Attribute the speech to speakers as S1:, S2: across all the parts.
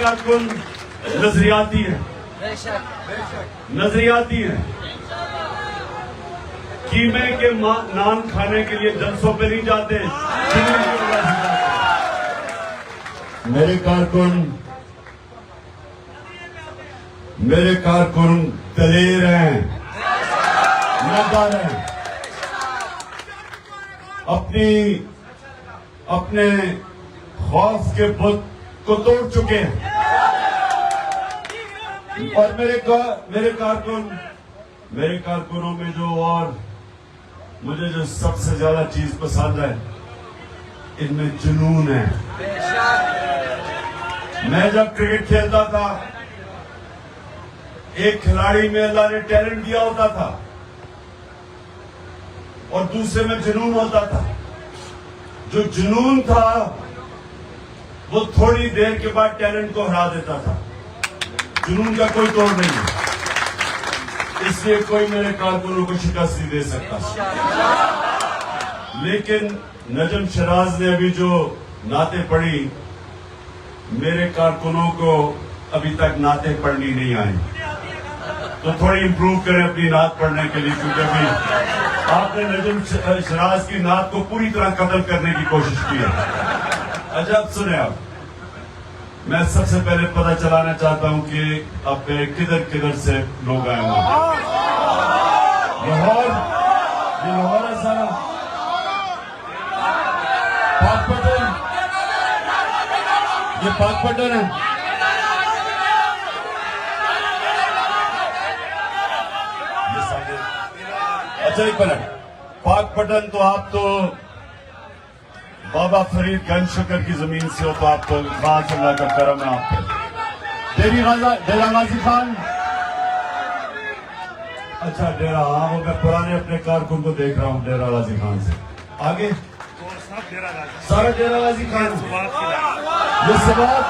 S1: کارکن نظریاتی ہیں، نظریاتی ہیں، قیمے کے نان کھانے کے لیے جلسوں پہ نہیں جاتے، میرے کارکن دلیر ہیں، ندار ہیں، اپنے خوف کے بت کو توڑ چکے ہیں، اور میرے کارکنوں میں مجھے جو سب سے زیادہ چیز پسند ہے، ان میں جنون ہے۔ میں جب کرکٹ کھیلتا تھا، ایک کھلاڑی میں اللہ نے ٹیلنٹ دیا ہوتا تھا اور دوسرے میں جنون ہوتا تھا۔ جو جنون تھا وہ تھوڑی دیر کے بعد ٹیلنٹ کو ہرا دیتا تھا، جنون کا کوئی توڑ نہیں ہے، اس لیے کوئی میرے کارکنوں کو شکست نہیں دے سکتا۔ لیکن نجم شراز نے ابھی جو نعتیں پڑھی، میرے کارکنوں کو ابھی تک نعتیں پڑھنی نہیں آئی، تو تھوڑی امپروو کریں اپنی نعت پڑھنے کے لیے، کیونکہ ابھی آپ نے نجم شراز کی نعت کو پوری طرح قتل کرنے کی کوشش کی ہے۔ اچھا اب سنیں، آپ میں سب سے پہلے پتہ چلانا چاہتا ہوں کہ اب کدھر کدھر سے لوگ آئے ہیں۔ لاہور، یہ لاہور ہے سارا، پاک پٹن، یہ پاک پٹن ہے۔ اچھا ایک منٹ، پاک پٹن تو آپ تو بابا فرید گنج شکر کی زمین سے ہو، تو آپ تو خاص اللہ کا کرم ہے آپ پہ۔ ڈیرہ غازی خان، اچھا ڈیرہ، ہاں وہ میں پرانے اپنے کارکن کو دیکھ رہا ہوں ڈیرہ غازی خان سے۔ آگے سارا ڈیرہ غازی خان، یہ سبات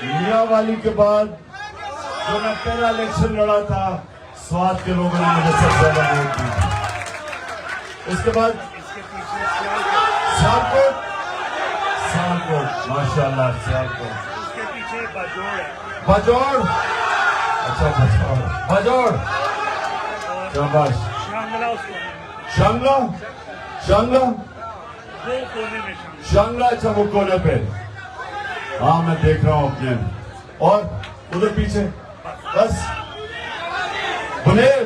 S1: میاں والی کے بعد جو میں پہلا الیکشن لڑا تھا، سوات کے لوگوں نے مجھے سب سے زیادہ ووٹ دی۔ اس کے بعد سیالکوٹ، ماشاءاللہ سیالکوٹ، باجوڑ، اچھا باجوڑ، شاباش، شانگلہ، اچھا وہ کونے پہ، ہاں میں دیکھ رہا ہوں اپنے، اور ادھر پیچھے بس بنیر،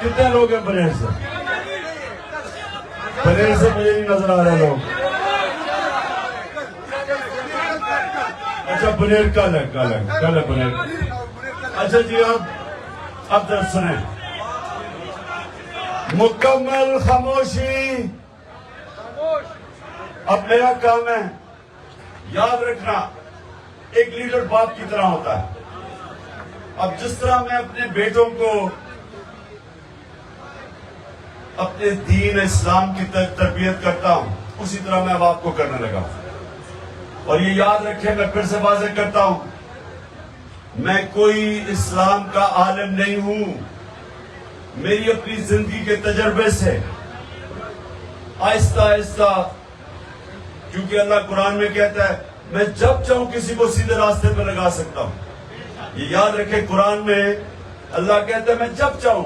S1: کتنے لوگ ہیں بنیر سے؟ بنیر سے مجھے نہیں نظر آ رہے لوگ۔ اچھا بنیر کل ہے بنیر۔ اچھا جی اب ذرا سنیں، مکمل خاموشی۔ اب میرا کام ہے، یاد رکھنا ایک لیڈر باپ کی طرح ہوتا ہے۔ اب جس طرح میں اپنے بیٹوں کو اپنے دین اسلام کی تربیت کرتا ہوں، اسی طرح میں اب آپ کو کرنے لگا ہوں۔ اور یہ یاد رکھیں، میں پھر سے واضح کرتا ہوں، میں کوئی اسلام کا عالم نہیں ہوں، میری اپنی زندگی کے تجربے سے آہستہ آہستہ، کیونکہ اللہ قرآن میں کہتا ہے میں جب چاہوں کسی کو سیدھے راستے پہ لگا سکتا ہوں۔ یہ یاد رکھیں، قرآن میں اللہ کہتا ہے میں جب چاہوں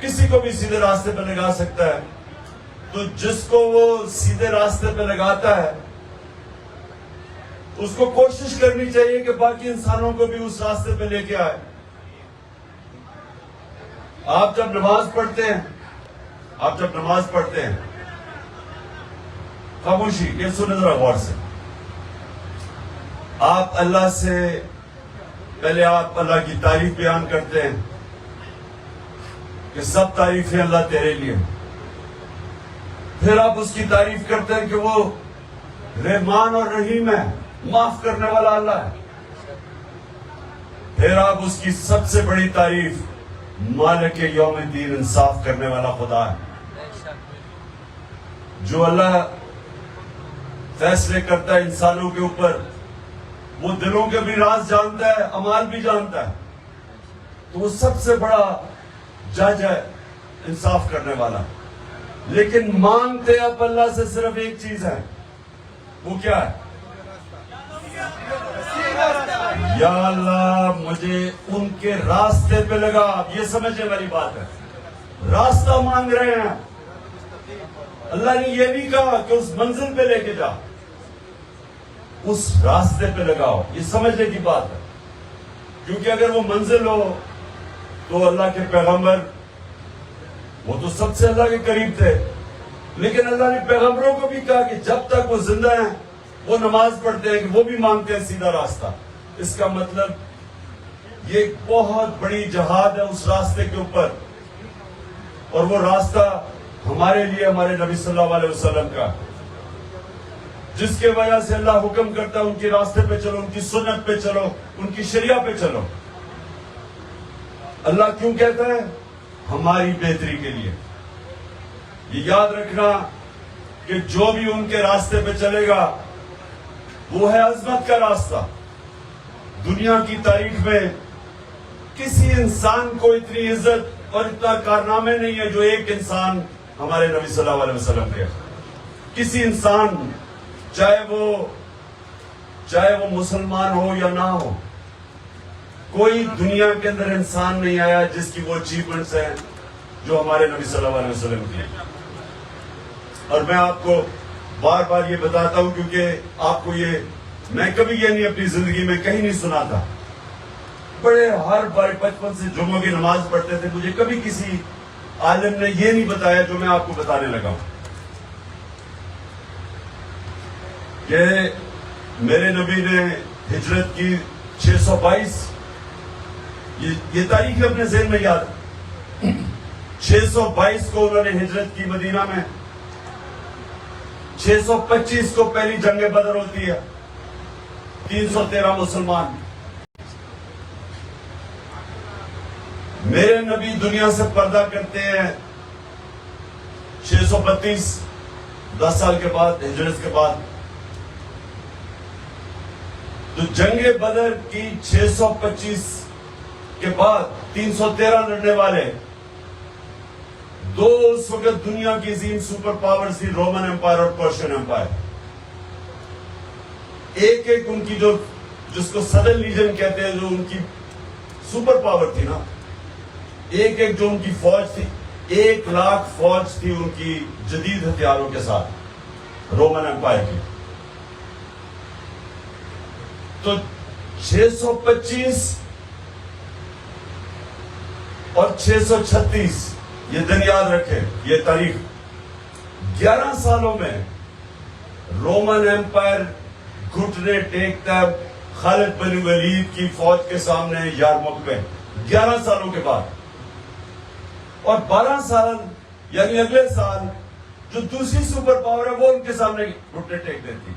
S1: کسی کو بھی سیدھے راستے پہ لگا سکتا ہے۔ تو جس کو وہ سیدھے راستے پہ لگاتا ہے، اس کو کوشش کرنی چاہیے کہ باقی انسانوں کو بھی اس راستے پہ لے کے آئے۔ آپ جب نماز پڑھتے ہیں، خاموشی، یہ سنیں ذرا غور سے، آپ اللہ سے پہلے آپ اللہ کی تعریف بیان کرتے ہیں کہ سب تعریفیں اللہ تیرے لیے، پھر آپ اس کی تعریف کرتے ہیں کہ وہ رحمان اور رحیم ہے، معاف کرنے والا اللہ ہے، پھر آپ اس کی سب سے بڑی تعریف مالک یوم الدین، انصاف کرنے والا خدا ہے۔ جو اللہ فیصلے کرتا ہے انسانوں کے اوپر، وہ دلوں کے بھی راز جانتا ہے، اعمال بھی جانتا ہے، تو وہ سب سے بڑا جج ہے، انصاف کرنے والا۔ لیکن مانگتے آپ اللہ سے صرف ایک چیز ہے، وہ کیا ہے؟ یا اللہ مجھے ان کے راستے پہ لگا. اب یہ سمجھنے والی بات ہے. راستہ مانگ رہے ہیں. اللہ نے یہ نہیں کہا کہ اس منزل پہ لے کے جا, اس راستے پہ لگاؤ. یہ سمجھنے کی بات ہے. کیونکہ اگر وہ منزل ہو تو اللہ کے پیغمبر وہ تو سب سے اللہ کے قریب تھے, لیکن اللہ نے پیغمبروں کو بھی کہا کہ جب تک وہ زندہ ہیں وہ نماز پڑھتے ہیں, کہ وہ بھی مانگتے ہیں سیدھا راستہ. اس کا مطلب یہ ایک بہت بڑی جہاد ہے اس راستے کے اوپر, اور وہ راستہ ہمارے لیے ہمارے نبی صلی اللہ علیہ وسلم کا, جس کے وجہ سے اللہ حکم کرتا ہے ان کے راستے پہ چلو, ان کی سنت پہ چلو, ان کی شریعہ پہ چلو. اللہ کیوں کہتا ہے؟ ہماری بہتری کے لیے. یہ یاد رکھنا کہ جو بھی ان کے راستے پہ چلے گا وہ ہے عظمت کا راستہ. دنیا کی تاریخ میں کسی انسان کو اتنی عزت اور اتنا کارنامے نہیں ہے جو ایک انسان ہمارے نبی صلی اللہ علیہ وسلم کے. کسی انسان چاہے وہ مسلمان ہو یا نہ ہو, کوئی دنیا کے اندر انسان نہیں آیا جس کی وہ اچیومنٹس ہیں جو ہمارے نبی صلی اللہ علیہ وسلم کی. اور میں آپ کو بار بار یہ بتاتا ہوں کیونکہ آپ کو یہ میں کبھی یہ نہیں اپنی زندگی میں کہیں نہیں سنا تھا. بڑے ہر بار بچپن سے جمعوں کی نماز پڑھتے تھے, مجھے کبھی کسی عالم نے یہ نہیں بتایا جو میں آپ کو بتانے لگا ہوں, کہ میرے نبی نے ہجرت کی 622. یہ تاریخ اپنے ذہن میں یاد ہے. 622 کو انہوں نے ہجرت کی مدینہ میں. 625 کو پہلی جنگ بدر ہوتی ہے. 313 مسلمان. میرے نبی دنیا سے پردہ کرتے ہیں 632, 10 سال کے بعد, ہجرت کے بعد. تو جنگ بدر کی 625 کے بعد 313 لڑنے والے دو اس وقت دنیا کی عظیم سپر پاورز تھی, رومن امپائر اور پرشین امپائر. ایک ایک ان کی جس کو سدرن لیجن کہتے ہیں, جو ان کی سپر پاور تھی نا, ایک ایک جو ان کی فوج تھی, 1,00,000 فوج تھی ان کی جدید ہتھیاروں کے ساتھ رومن امپائر کی. تو 625 اور 636 یہ دن یاد رکھیں, یہ تاریخ. 11 سالوں میں رومن امپائر گھٹنے ٹیکتا ہے خالد بن ولید کی فوج کے سامنے یارموک میں, 11 سالوں کے بعد. اور 12 سال یعنی اگلے سال جو دوسری سپر پاور ہے وہ ان کے سامنے گھٹنے ٹیک دیتی.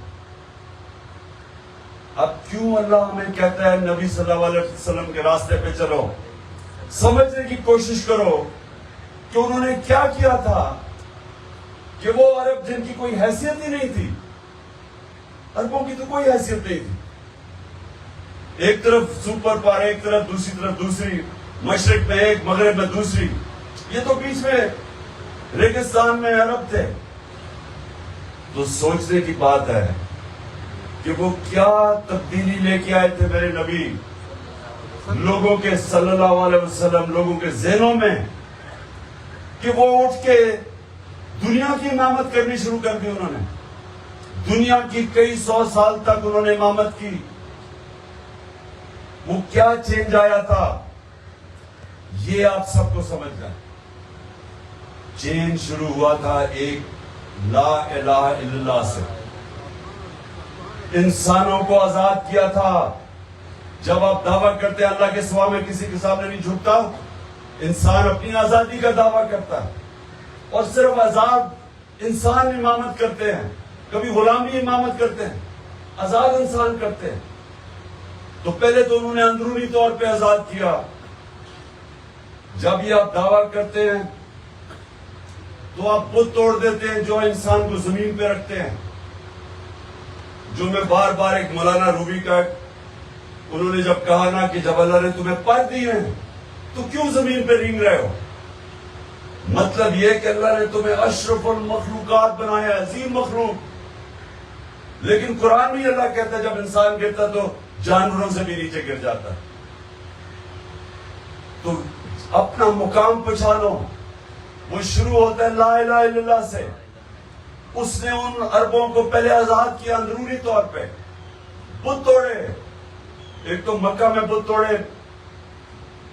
S1: اب کیوں اللہ ہمیں کہتا ہے نبی صلی اللہ علیہ وسلم کے راستے پہ چلو؟ سمجھنے کی کوشش کرو کہ انہوں نے کیا کیا تھا, کہ وہ عرب جن کی کوئی حیثیت ہی نہیں تھی, عربوں کی تو کوئی حیثیت نہیں تھی, ایک طرف سپر پاور, ایک طرف دوسری, مشرق میں ایک, مغرب میں دوسری, یہ تو بیچ میں ریگستان میں عرب تھے. تو سوچنے کی بات ہے کہ وہ کیا تبدیلی لے کے آئے تھے میرے نبی لوگوں کے صلی اللہ علیہ وسلم, لوگوں کے ذہنوں میں, کہ وہ اٹھ کے دنیا کی امامت کرنی شروع کر دی. انہوں نے دنیا کی کئی 100 سال تک انہوں نے امامت کی. وہ کیا چینج آیا تھا یہ آپ سب کو سمجھ گئے. چینج شروع ہوا تھا ایک لا الہ الا اللہ سے. انسانوں کو آزاد کیا تھا. جب آپ دعویٰ کرتے ہیں اللہ کے سوا میں کسی کے سامنے نہیں جھکتا, انسان اپنی آزادی کا دعویٰ کرتا ہے, اور صرف آزاد انسان امامت کرتے ہیں, کبھی غلامی امامت کرتے ہیں, آزاد انسان کرتے ہیں. تو پہلے تو انہوں نے اندرونی طور پہ آزاد کیا. جب یہ آپ دعویٰ کرتے ہیں تو آپ بت توڑ دیتے ہیں جو انسان کو زمین پہ رکھتے ہیں. جو میں بار بار ایک مولانا روبی کا, انہوں نے جب کہا نا کہ جب اللہ نے تمہیں پر دیے ہیں تو کیوں زمین پہ رینگ رہے ہو, مطلب یہ کہ اللہ نے تمہیں اشرف المخلوقات بنایا, عظیم مخلوق, لیکن قرآن میں اللہ کہتا ہے جب انسان گرتا تو جانوروں سے بھی نیچے گر جاتا ہے. تو اپنا مقام پہچانو. وہ شروع ہوتا ہے لا الہ الا اللہ سے. اس نے ان عربوں کو پہلے آزاد کیا اندرونی طور پہ. بت توڑے. ایک تو مکہ میں بت توڑے.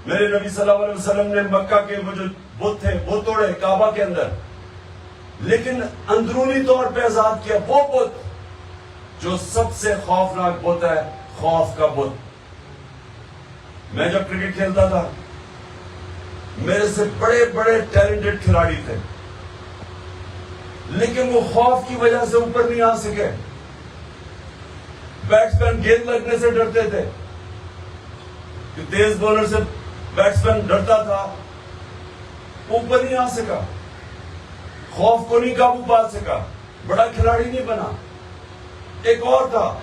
S1: میرے نبی صلی اللہ علیہ وسلم نے مکہ کے وہ جو بت تھے وہ توڑے کعبہ کے اندر. لیکن اندرونی طور پہ آزاد کیا وہ بت جو سب سے خوفناک بت ہے, خوف کا بت. میں جب کرکٹ کھیلتا تھا میرے سے بڑے بڑے ٹیلنٹڈ کھلاڑی تھے, لیکن وہ خوف کی وجہ سے اوپر نہیں آ سکے. بیٹسمین گیند لگنے سے ڈرتے تھے کہ تیز بولر سے بیٹسمین ڈرتا تھا, اوپر نہیں آ سکا, خوف کو نہیں قابو پا سکا, بڑا کھلاڑی نہیں بنا. ایک اور تھا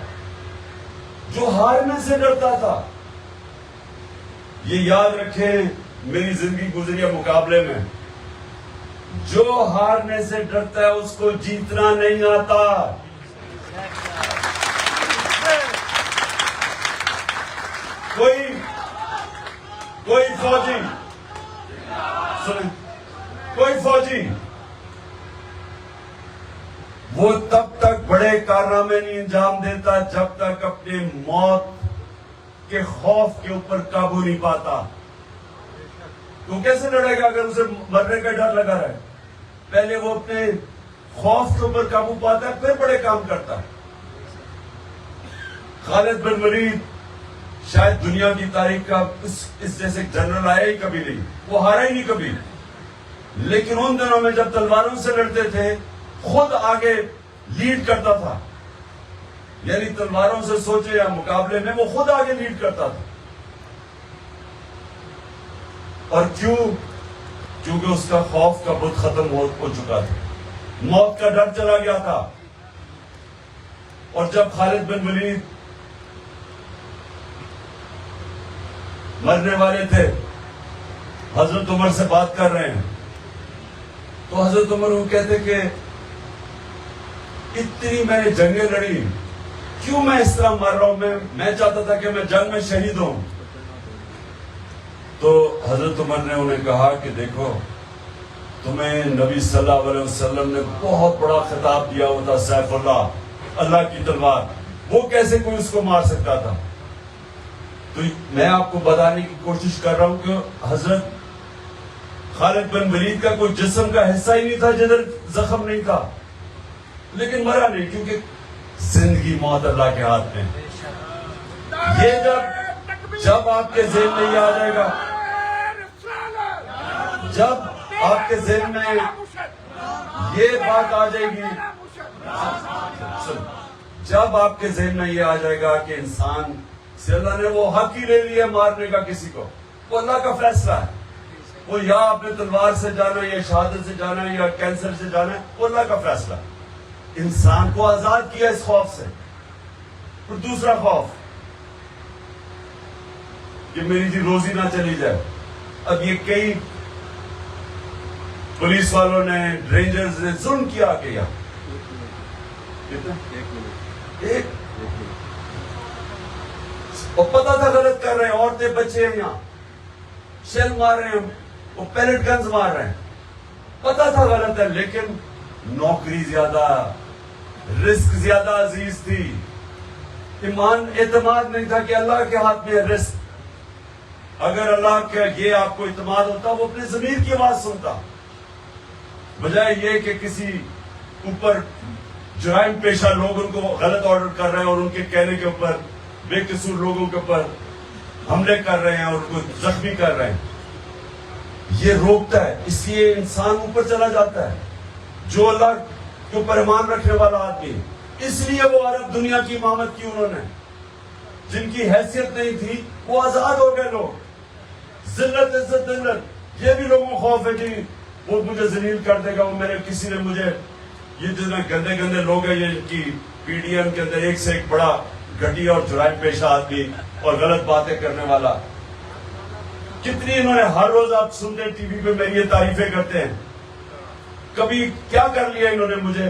S1: جو ہارنے سے ڈرتا تھا. یہ یاد رکھیں میری زندگی گزری ہے مقابلے میں, جو ہارنے سے ڈرتا ہے اس کو جیتنا نہیں آتا. کوئی فوجی سنیں, کوئی فوجی وہ تب تک بڑے کارنامے نہیں انجام دیتا جب تک اپنے موت کے خوف کے اوپر قابو نہیں پاتا. تو کیسے لڑے گا اگر اسے مرنے کا ڈر لگا رہے؟ پہلے وہ اپنے خوف کے اوپر قابو پاتا ہے پھر بڑے کام کرتا ہے. خالد بن ولید شاید دنیا کی تاریخ کا اس جیسے جنرل آیا ہی کبھی نہیں, وہ ہارا ہی نہیں کبھی. لیکن ان دنوں میں جب تلواروں سے لڑتے تھے خود آگے لیڈ کرتا تھا. یعنی تلواروں سے سوچے یا مقابلے میں وہ خود آگے لیڈ کرتا تھا. اور کیوں؟ کیونکہ اس کا خوف کا بت ختم ہو چکا تھا, موت کا ڈر چلا گیا تھا. اور جب خالد بن ولید مرنے والے تھے, حضرت عمر سے بات کر رہے ہیں, تو حضرت عمر وہ کہتے کہ اتنی میں نے جنگیں لڑی, کیوں میں اس طرح مر رہا ہوں, میں چاہتا تھا کہ میں جنگ میں شہید ہوں. تو حضرت عمر نے انہیں کہا کہ دیکھو تمہیں نبی صلی اللہ علیہ وسلم نے بہت بڑا خطاب دیا ہوا تھا, سیف اللہ, اللہ کی تلوار, وہ کیسے کوئی اس کو مار سکتا تھا. تو میں آپ کو بتانے کی کوشش کر رہا ہوں کہ حضرت خالد بن ولید کا کوئی جسم کا حصہ ہی نہیں تھا جدھر زخم نہیں تھا, لیکن مرا نہیں کیونکہ زندگی موت اللہ کے ہاتھ میں. یہ جب آپ کے ذہن میں یہ آ جائے گا, جب آپ کے ذہن میں یہ بات آ جائے گی, جب آپ کے ذہن میں یہ آ جائے گا کہ انسان سے اللہ نے وہ حق ہی لے لیا مارنے کا کسی کو, وہ اللہ کا فیصلہ ہے. وہ یا اپنے تلوار سے جانا یا شہادت سے جانا یا کینسر سے جانا, وہ اللہ کا فیصلہ ہے. انسان کو آزاد کیا اس خوف سے. اور دوسرا خوف کہ میری جی روزی نہ چلی جائے. اب یہ کئی پولیس والوں نے, رینجرز نے ظلم کیا کہ یہاں ایک اور پتا تھا غلط کر رہے ہیں, عورتیں بچے ہیں یہاں, شیل مار رہے ہیں, وہ پیلٹ گنز مار رہے ہیں, پتا تھا غلط ہے, لیکن نوکری زیادہ, رزق زیادہ عزیز تھی. ایمان اعتماد نہیں تھا کہ اللہ کے ہاتھ میں ہے رزق. اگر اللہ کا یہ آپ کو اعتماد ہوتا وہ اپنے ضمیر کی آواز سنتا, بجائے یہ کہ کسی اوپر جرائم پیشہ لوگ ان کو غلط آرڈر کر رہے ہیں اور ان کے کہنے کے اوپر بے قصور لوگوں کے اوپر حملے کر رہے ہیں اور ان کو زخمی کر رہے ہیں. یہ روکتا ہے, اس لیے انسان اوپر چلا جاتا ہے. جو اللہ کے اوپر ایمان رکھنے والا آدمی, اس لیے وہ عرب دنیا کی امامت کی انہوں نے, جن کی حیثیت نہیں تھی وہ آزاد ہو گئے لوگ. ذلت عزت ذلت یہ بھی لوگوں کو خوف ہے کہ وہ مجھے ذلیل کر دے گا, وہ میرے کسی نے مجھے, یہ جتنے گندے گندے لوگ ہیں یہ کی پی ڈی ایم کے اندر ایک سے ایک بڑا گھٹیا اور جرائم پیشہ آدمی اور غلط باتیں کرنے والا. کتنی انہوں نے ہر روز آپ سنتے ٹی وی پہ میری یہ تعریفیں کرتے ہیں, کبھی کیا کر لیا انہوں نے مجھے,